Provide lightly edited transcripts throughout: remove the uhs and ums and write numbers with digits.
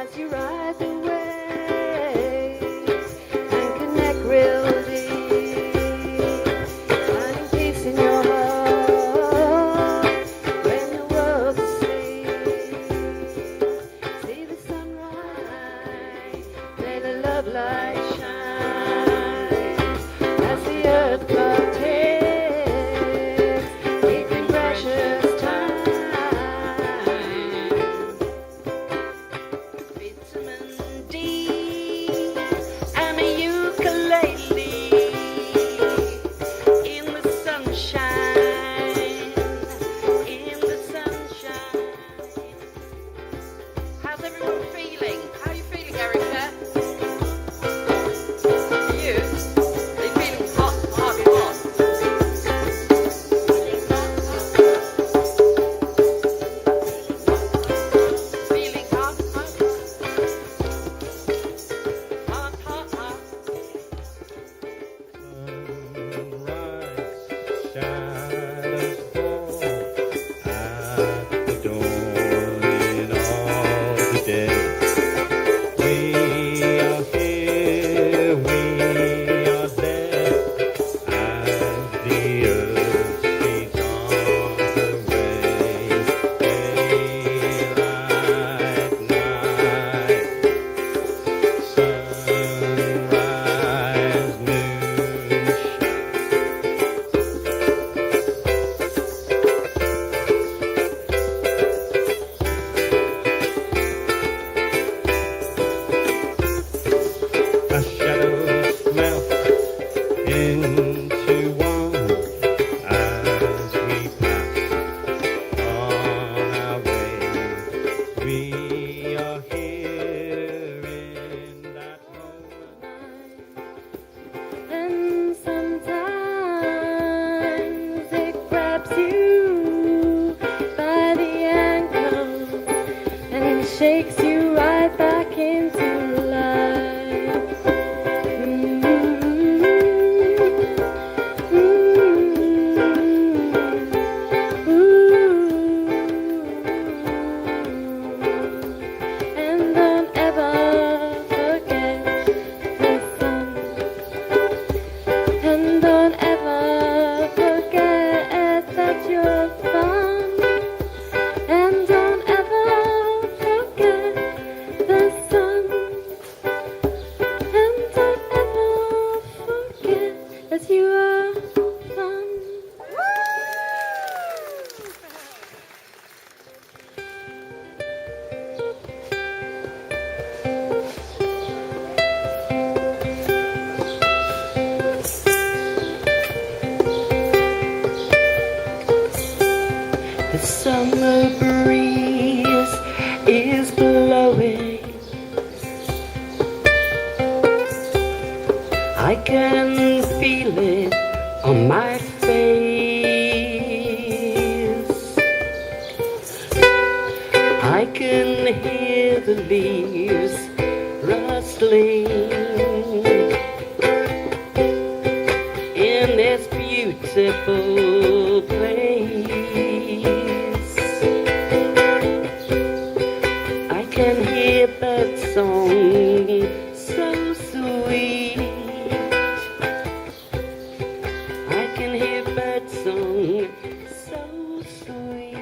as you ride the waves and connect real deep, finding peace in your heart when the world's asleep. See the sunrise, may the love light shine as the earth clock ticks, keeping precious time. Vitamin D and a ukulele in the sunshine, in the sunshine. How's everyone feeling? How are you feeling, Erika? You? Are you feeling hot, hot, hot? Feeling hot, hot? Hot, hot, hot. Sunrise, shadows fall at the dawning of the day. We are here, we are there, as the earth speeds on her way. Daylight, night, sunrise, moonshine. Our shadows melt into one as we pass on our way. We are here in that moment. And sometimes it grabs you by the ankles and shakes you right back into life. And don't ever forget the sun. And don't ever forget that you're fun. And don't ever forget the sun. And don't ever forget that you are fun. The summer breeze is blowing. I can feel it on my face. I can hear the leaves rustling in this beautiful place. I can hear birdsong so sweet. I can hear birdsong so sweet.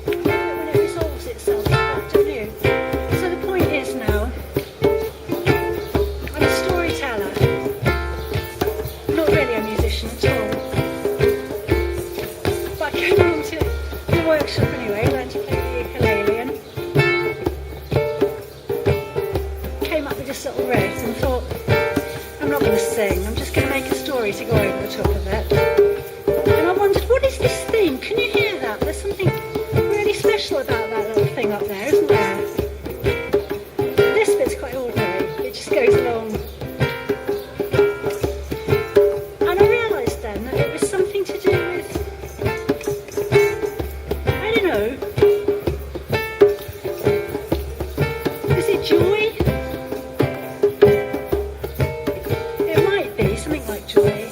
When it resolves itself, don't you? So the point is now, I'm a storyteller. I'm not really a musician at all. But I came along to the workshop anyway, learned to play the ukulele and came up with this little riff and thought, I'm not going to sing, I'm just going to make a story to go over the top of it. And I wondered, what is this theme? Can you hear that? There's something really special about that little thing up there, isn't there? This bit's quite ordinary. It just goes along. And I realised then that it was something to do with, I don't know, is it joy? It might be something like joy.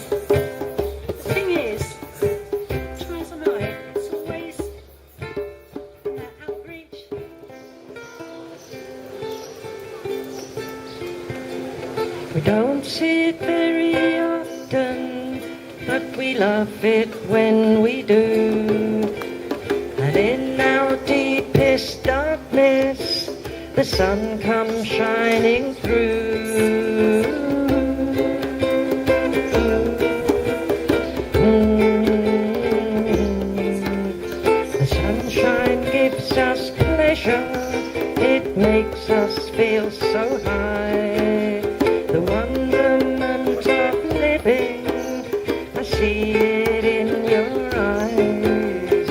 We don't see it very often, but we love it when we do. And in our deepest darkness, the sun comes shining through. The sunshine gives us pleasure, it makes us feel so high. The wonderment of living, I see it in your eyes.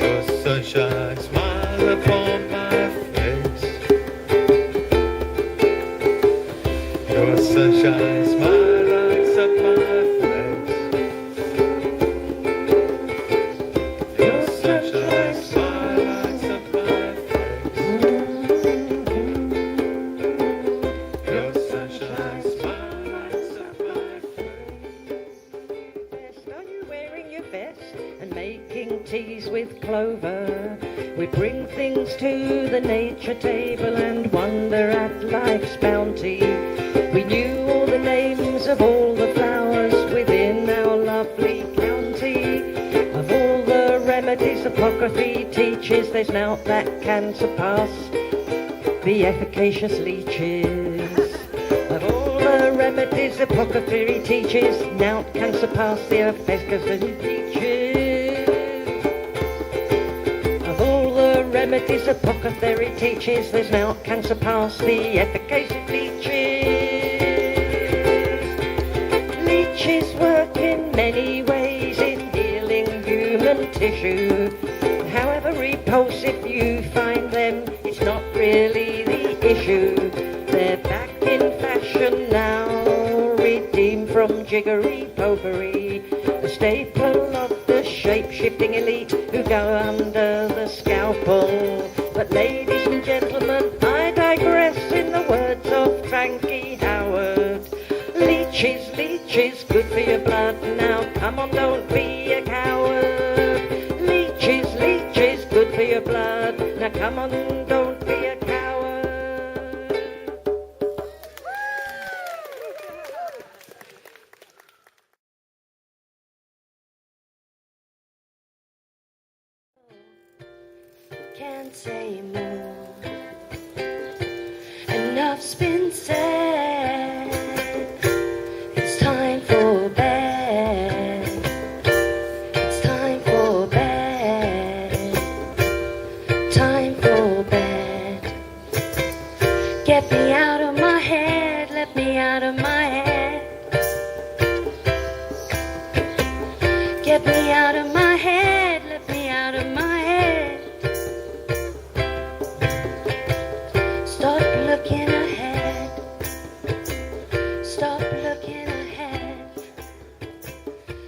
Your sunshine smile upon my face. Your sunshine smile lights up my face. Your sunshine smile lights up my face. Your sunshine smile lights up my face. Are you wearing your vest and making teas with clover? We bring things to the nature table and wonder at life's bounty. We knew all the names of all the flowers within our lovely county. Of all the remedies apocryphy teaches, there's naught that can surpass the efficacious leeches. Of all the remedies apocryphy teaches, naught can surpass the efficacious leeches. Of all the remedies apothecary teaches, there's naught can surpass the efficacious leeches. Leeches work in many ways in healing human tissue. However repulsive you find them, it's not really the issue. They're back in fashion now, redeemed from jiggery popery, a staple of the shape-shifting elite who go under the scalpel. But ladies and gentlemen, I digress in the words of Frankie Howard. Leeches, leeches, good for your blood. Now come on, don't be a coward. Leeches, leeches, good for your blood. Now come on, don't be a coward. Can't say more. Enough's been said. It's time for bed. It's time for bed. Time for bed. Get me out of my head. Let me out of my head. Get me out of my head. Let me out of my head. Stop looking ahead. Stop looking ahead.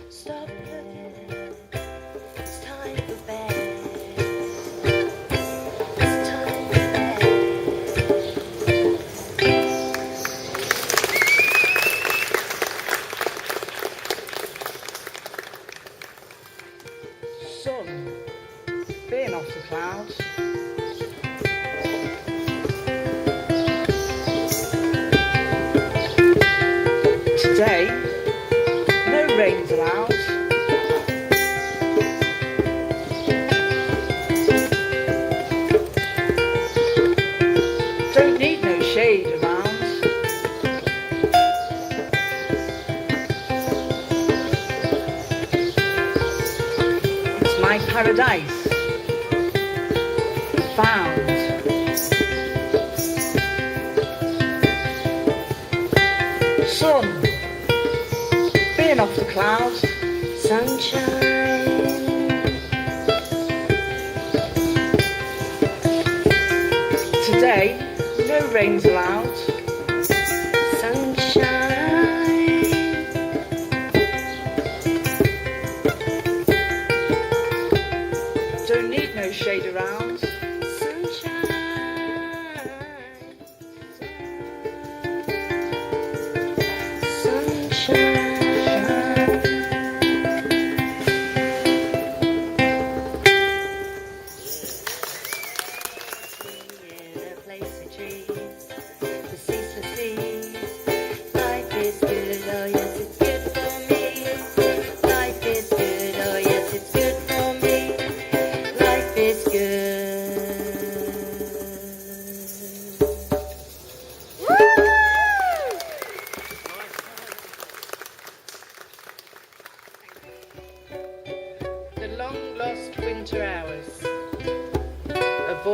Stop looking ahead. It's time for bed. It's time for bed. Sun, being off the clouds. Today, no rain's allowed. Don't need no shade around. It's my paradise. Found. Sun, being off the clouds. Sunshine. Today, no rain's allowed. Sunshine. Don't need no shade around. Sunshine.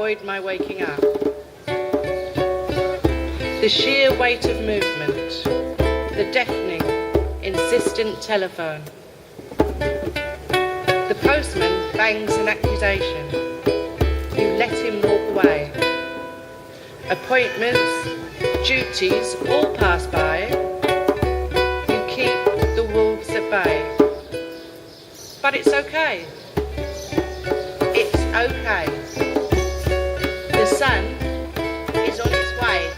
avoid my waking up. The sheer weight of movement, the deafening, insistent telephone. The postman bangs an accusation. You let him walk away. Appointments, duties all pass by. You keep the wolves at bay. But it's okay. It's okay. The sun is on its way.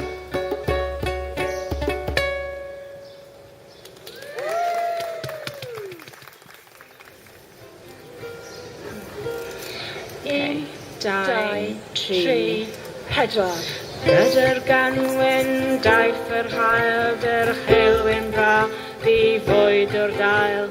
Un, dau, tri, pedwar. Gyda'r ganwen daeth yr hael, dy'r chylwyn bra, fi fwyd o'r dail.